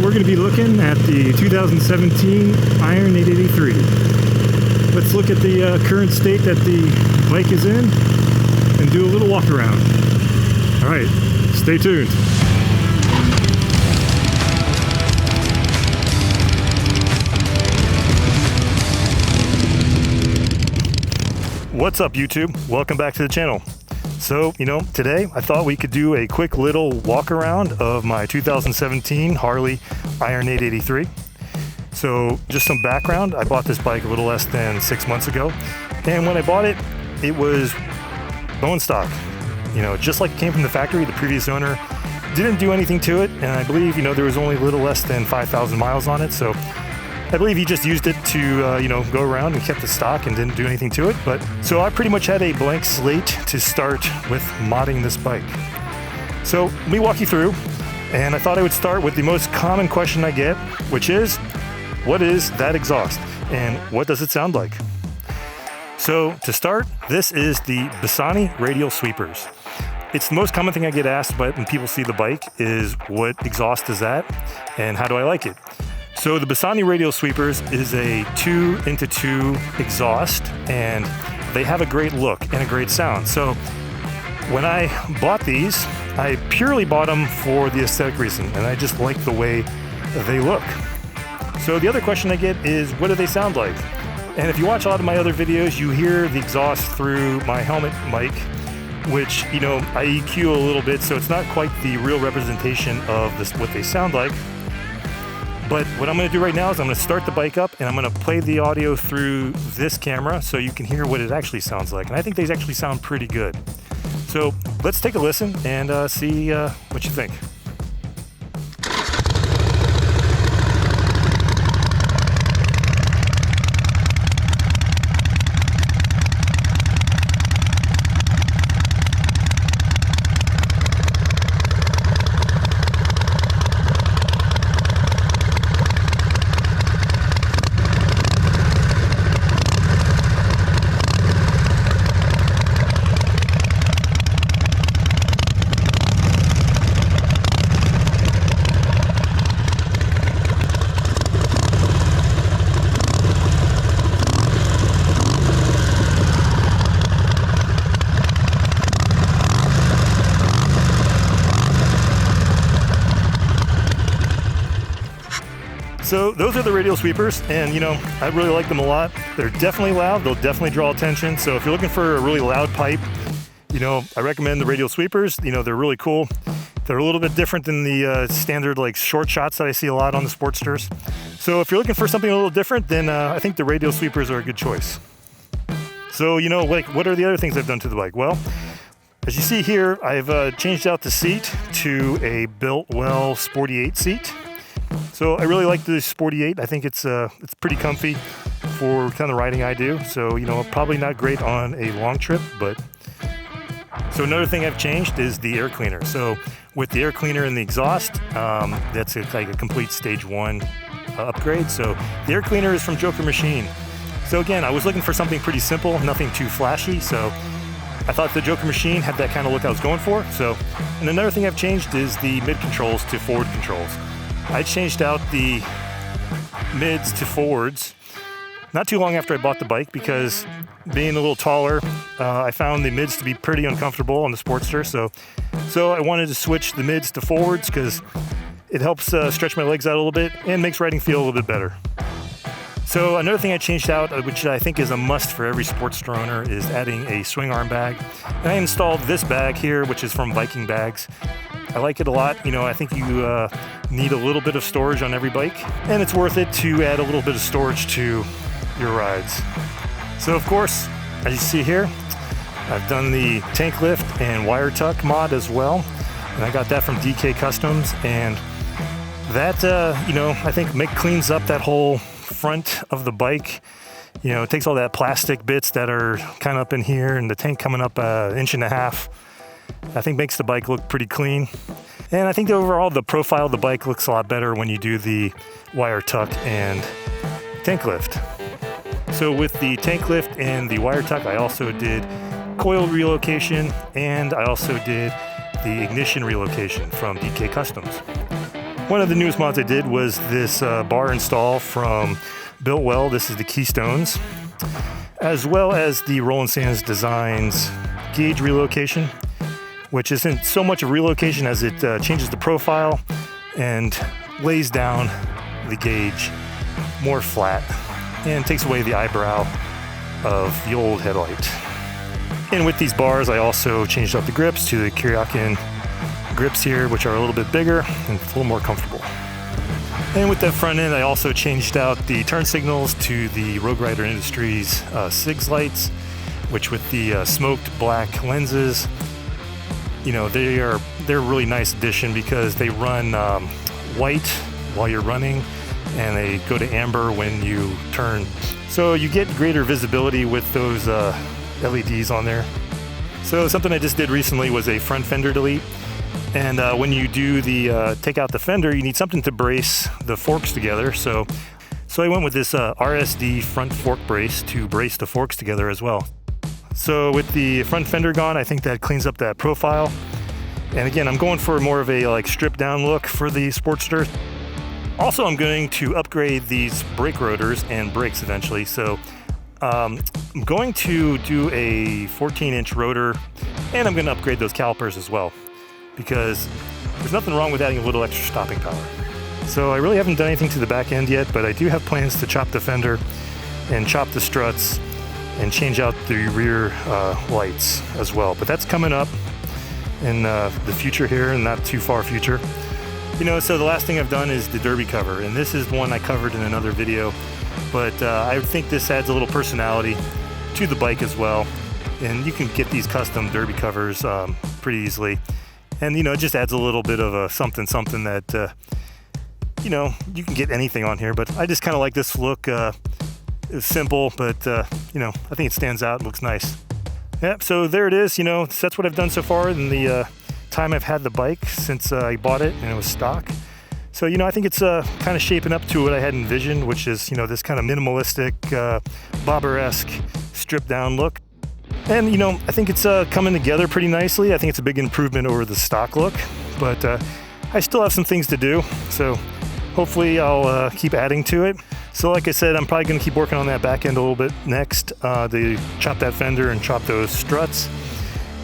we're going to be looking at the 2017 Iron 883. Let's look at the current state that the bike is in and do a little walk around. All right, stay tuned. What's up, YouTube? Welcome back to the channel. So, today I thought we could do a quick little walk around of my 2017 Harley Iron 883. So, just some background. I bought this bike a little less than 6 months ago. And when I bought it, it was bone stock. Just like it came from the factory, the previous owner didn't do anything to it. And I believe, there was only a little less than 5,000 miles on it. So, I believe he just used it to, go around and kept the stock and didn't do anything to it. So I pretty much had a blank slate to start with modding this bike. So let me walk you through, and I thought I would start with the most common question I get, which is, what is that exhaust and what does it sound like? So to start, this is the Bassani radial sweepers. It's the most common thing I get asked when people see the bike is, what exhaust is that and how do I like it? So the Bassani radial sweepers is a 2x2 exhaust, and they have a great look and a great sound. So when I bought these, I purely bought them for the aesthetic reason, and I just like the way they look. So the other question I get is, what do they sound like? And if you watch a lot of my other videos, you hear the exhaust through my helmet mic, which, I EQ a little bit, so it's not quite the real representation of what they sound like. But what I'm going to do right now is I'm going to start the bike up and I'm going to play the audio through this camera so you can hear what it actually sounds like. And I think they actually sound pretty good. So let's take a listen and see what you think. So those are the radial sweepers, and I really like them a lot. They're definitely loud, they'll definitely draw attention. So if you're looking for a really loud pipe, I recommend the radial sweepers. They're really cool. They're a little bit different than the standard short shots that I see a lot on the Sportsters. So if you're looking for something a little different, then I think the radial sweepers are a good choice. So what are the other things I've done to the bike? Well, as you see here, I've changed out the seat to a Biltwell Sporty 8 seat. So I really like the Sporty 8. I think it's pretty comfy for kind of riding I do. So, probably not great on a long trip, but... So another thing I've changed is the air cleaner. So with the air cleaner and the exhaust, that's like a complete stage 1 upgrade. So the air cleaner is from Joker Machine. So again, I was looking for something pretty simple, nothing too flashy. So I thought the Joker Machine had that kind of look I was going for. And another thing I've changed is the mid controls to forward controls. I changed out the mids to forwards not too long after I bought the bike because being a little taller, I found the mids to be pretty uncomfortable on the Sportster. So I wanted to switch the mids to forwards because it helps stretch my legs out a little bit and makes riding feel a little bit better. So another thing I changed out, which I think is a must for every Sportster owner, is adding a swing arm bag. And I installed this bag here, which is from Viking Bags. I like it a lot. I think you need a little bit of storage on every bike, and it's worth it to add a little bit of storage to your rides. So of course, as you see here, I've done the tank lift and wire tuck mod as well, and I got that from DK Customs, and that I think cleans up that whole front of the bike. It takes all that plastic bits that are kind of up in here and the tank coming up 1.5 inches. I think makes the bike look pretty clean. And I think overall the profile of the bike looks a lot better when you do the wire tuck and tank lift. So with the tank lift and the wire tuck, I also did coil relocation, and I also did the ignition relocation from DK Customs. One of the newest mods I did was this bar install from Biltwell. This is the Keystones, as well as the Roland Sands Designs gauge relocation, which isn't so much a relocation as it changes the profile and lays down the gauge more flat and takes away the eyebrow of the old headlight. And with these bars, I also changed out the grips to the Kyrgyzstan grips here, which are a little bit bigger and a little more comfortable. And with that front end, I also changed out the turn signals to the Rogue Rider Industries SIGS lights, which with the smoked black lenses, you know, they're a really nice addition because they run white while you're running and they go to amber when you turn. So you get greater visibility with those LEDs on there. So something I just did recently was a front fender delete. And when you do the take out the fender, you need something to brace the forks together. So I went with this RSD front fork brace to brace the forks together as well. So with the front fender gone, I think that cleans up that profile. And again, I'm going for more of a like stripped down look for the Sportster. Also, I'm going to upgrade these brake rotors and brakes eventually. So I'm going to do a 14-inch rotor, and I'm going to upgrade those calipers as well, because there's nothing wrong with adding a little extra stopping power. So I really haven't done anything to the back end yet, but I do have plans to chop the fender and chop the struts and change out the rear lights as well. But that's coming up in the future here, and not too far future. You know, so the last thing I've done is the derby cover, and this is one I covered in another video, but I think this adds a little personality to the bike as well. And you can get these custom derby covers pretty easily. And, you know, it just adds a little bit of a something that, you know, you can get anything on here, but I just kind of like this look. It's simple, but, you know, I think it stands out and looks nice. Yep, so there it is. You know, that's what I've done so far in the time I've had the bike since I bought it and it was stock. So, you know, I think it's kind of shaping up to what I had envisioned, which is, you know, this kind of minimalistic, bobber-esque, stripped down look. And, you know, I think it's coming together pretty nicely. I think it's a big improvement over the stock look, but I still have some things to do. So hopefully I'll keep adding to it. So like I said, I'm probably going to keep working on that back end a little bit next, to chop that fender and chop those struts.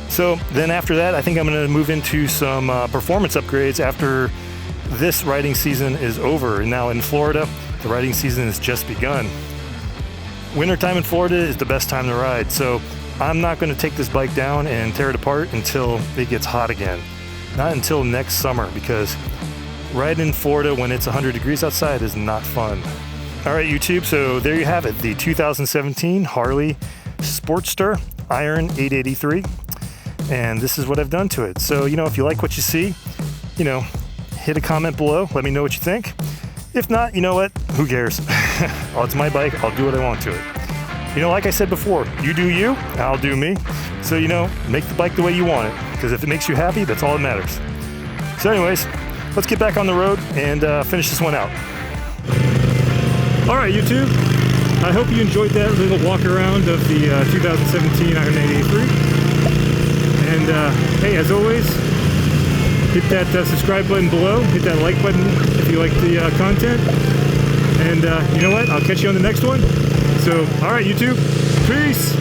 So then after that, I think I'm going to move into some performance upgrades after this riding season is over. And now in Florida, the riding season has just begun. Wintertime in Florida is the best time to ride. So I'm not going to take this bike down and tear it apart until it gets hot again. Not until next summer, because riding in Florida when it's 100 degrees outside is not fun. All right, YouTube, so there you have it, the 2017 Harley Sportster Iron 883. And this is what I've done to it. So, you know, if you like what you see, you know, hit a comment below. Let me know what you think. If not, you know what? Who cares? Oh, it's my bike. I'll do what I want to it. You know, like I said before, you do you, I'll do me. So, you know, make the bike the way you want it, because if it makes you happy, that's all that matters. So anyways, let's get back on the road and finish this one out. All right, YouTube, I hope you enjoyed that little walk around of the 2017 Iron 883. And hey, as always, hit that subscribe button below, hit that like button if you like the content. And you know what? I'll catch you on the next one. So, all right, YouTube, peace.